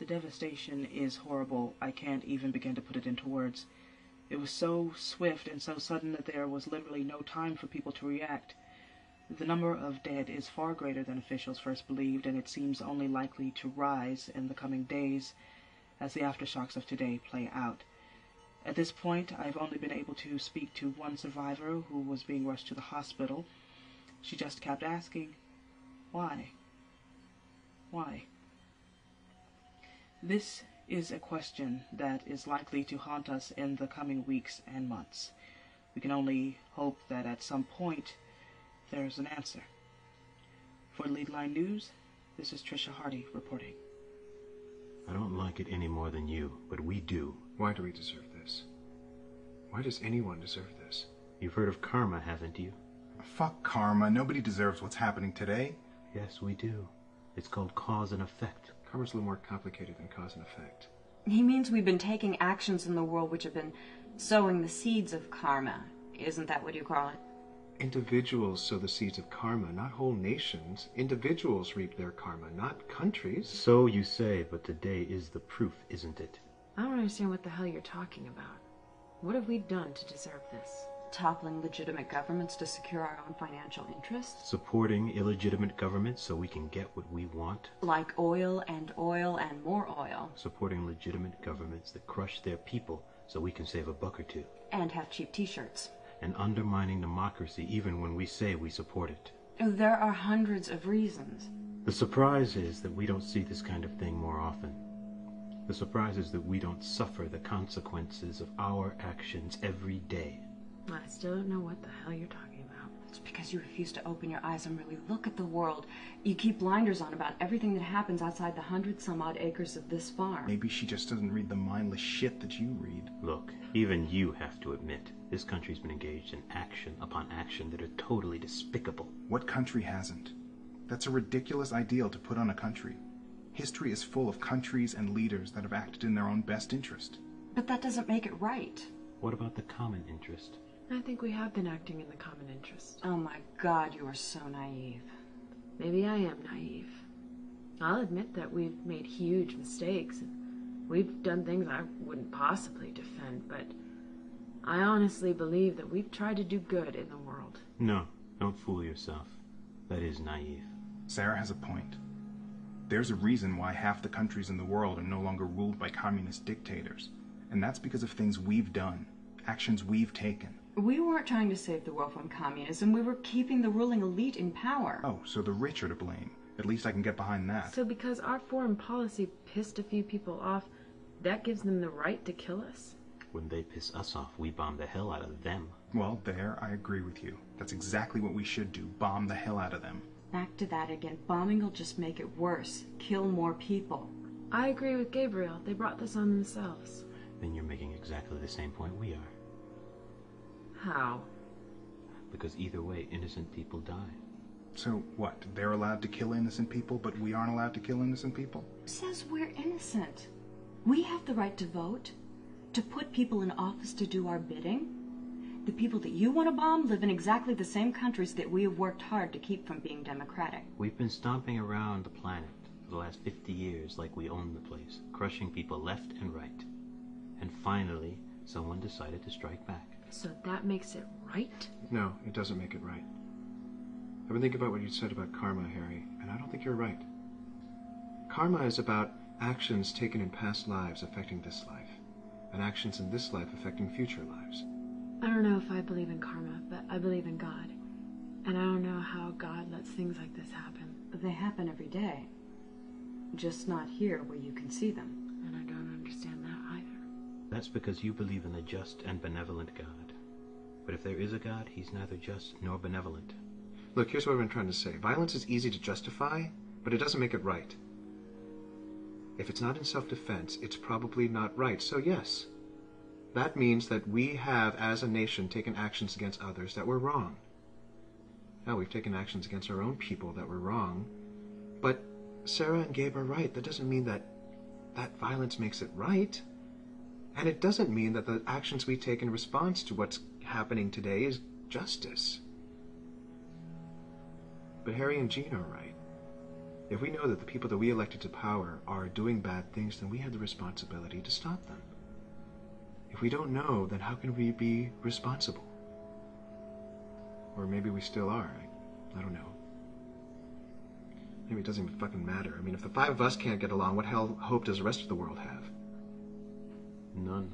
The devastation is horrible. I can't even begin to put it into words. It was so swift and so sudden that there was literally no time for people to react. The number of dead is far greater than officials first believed, and it seems only likely to rise in the coming days as the aftershocks of today play out. At this point, I've only been able to speak to one survivor who was being rushed to the hospital. She just kept asking, why? Why? This is a question that is likely to haunt us in the coming weeks and months. We can only hope that at some point there's an answer. For Leadline News, this is Trisha Hardy reporting. I don't like it any more than you, but we do. Why do we deserve this? Why does anyone deserve this? You've heard of karma, haven't you? Fuck karma. Nobody deserves what's happening today. Yes, we do. It's called cause and effect. Karma's a little more complicated than cause and effect. He means we've been taking actions in the world which have been sowing the seeds of karma. Isn't that what you call it? Individuals sow the seeds of karma, not whole nations. Individuals reap their karma, not countries. So you say, but today is the proof, isn't it? I don't understand what the hell you're talking about. What have we done to deserve this? Toppling legitimate governments to secure our own financial interests? Supporting illegitimate governments so we can get what we want? Like oil and more oil. Supporting legitimate governments that crush their people so we can save a buck or two. And have cheap t-shirts. And undermining democracy even when we say we support it. There are hundreds of reasons. The surprise is that we don't see this kind of thing more often. The surprise is that we don't suffer the consequences of our actions every day. I still don't know what the hell you're talking about. It's because you refuse to open your eyes and really look at the world. You keep blinders on about everything that happens outside the 100-some-odd acres of this farm. Maybe she just doesn't read the mindless shit that you read. Look, even you have to admit, this country's been engaged in action upon action that are totally despicable. What country hasn't? That's a ridiculous ideal to put on a country. History is full of countries and leaders that have acted in their own best interest. But that doesn't make it right. What about the common interest? I think we have been acting in the common interest. Oh my God, you are so naive. Maybe I am naive. I'll admit that we've made huge mistakes. We've done things I wouldn't possibly defend, but I honestly believe that we've tried to do good in the world. No, don't fool yourself. That is naive. Sarah has a point. There's a reason why half the countries in the world are no longer ruled by communist dictators. And that's because of things we've done, actions we've taken. We weren't trying to save the world from communism. We were keeping the ruling elite in power. Oh, so the rich are to blame. At least I can get behind that. So because our foreign policy pissed a few people off, that gives them the right to kill us? When they piss us off, we bomb the hell out of them. Well, there, I agree with you. That's exactly what we should do. Bomb the hell out of them. Back to that again. Bombing will just make it worse. Kill more people. I agree with Gabriel. They brought this on themselves. Then you're making exactly the same point we are. How? Because either way, innocent people die. So what? They're allowed to kill innocent people, but we aren't allowed to kill innocent people? Who says we're innocent? We have the right to vote, to put people in office to do our bidding. The people that you want to bomb live in exactly the same countries that we have worked hard to keep from being democratic. We've been stomping around the planet for the last 50 years like we own the place, crushing people left and right. And finally, someone decided to strike back. So that makes it right? No, it doesn't make it right. I've been thinking about what you said about karma, Harry, and I don't think you're right. Karma is about actions taken in past lives affecting this life, and actions in this life affecting future lives. I don't know if I believe in karma, but I believe in God. And I don't know how God lets things like this happen. But they happen every day. Just not here where you can see them. And I don't understand that either. That's because you believe in a just and benevolent God. But if there is a God, he's neither just nor benevolent. Look, here's what I've been trying to say. Violence is easy to justify, but it doesn't make it right. If it's not in self-defense, it's probably not right. So yes, that means that we have, as a nation, taken actions against others that were wrong. Now, we've taken actions against our own people that were wrong, but Sarah and Gabe are right. That doesn't mean that violence makes it right. And it doesn't mean that the actions we take in response to what's happening today is justice. But Harry and Jean are right. If we know that the people that we elected to power are doing bad things, then we have the responsibility to stop them. If we don't know, then how can we be responsible? Or maybe we still are. I don't know. Maybe it doesn't even fucking matter. I mean, if the five of us can't get along, what hell hope does the rest of the world have? None.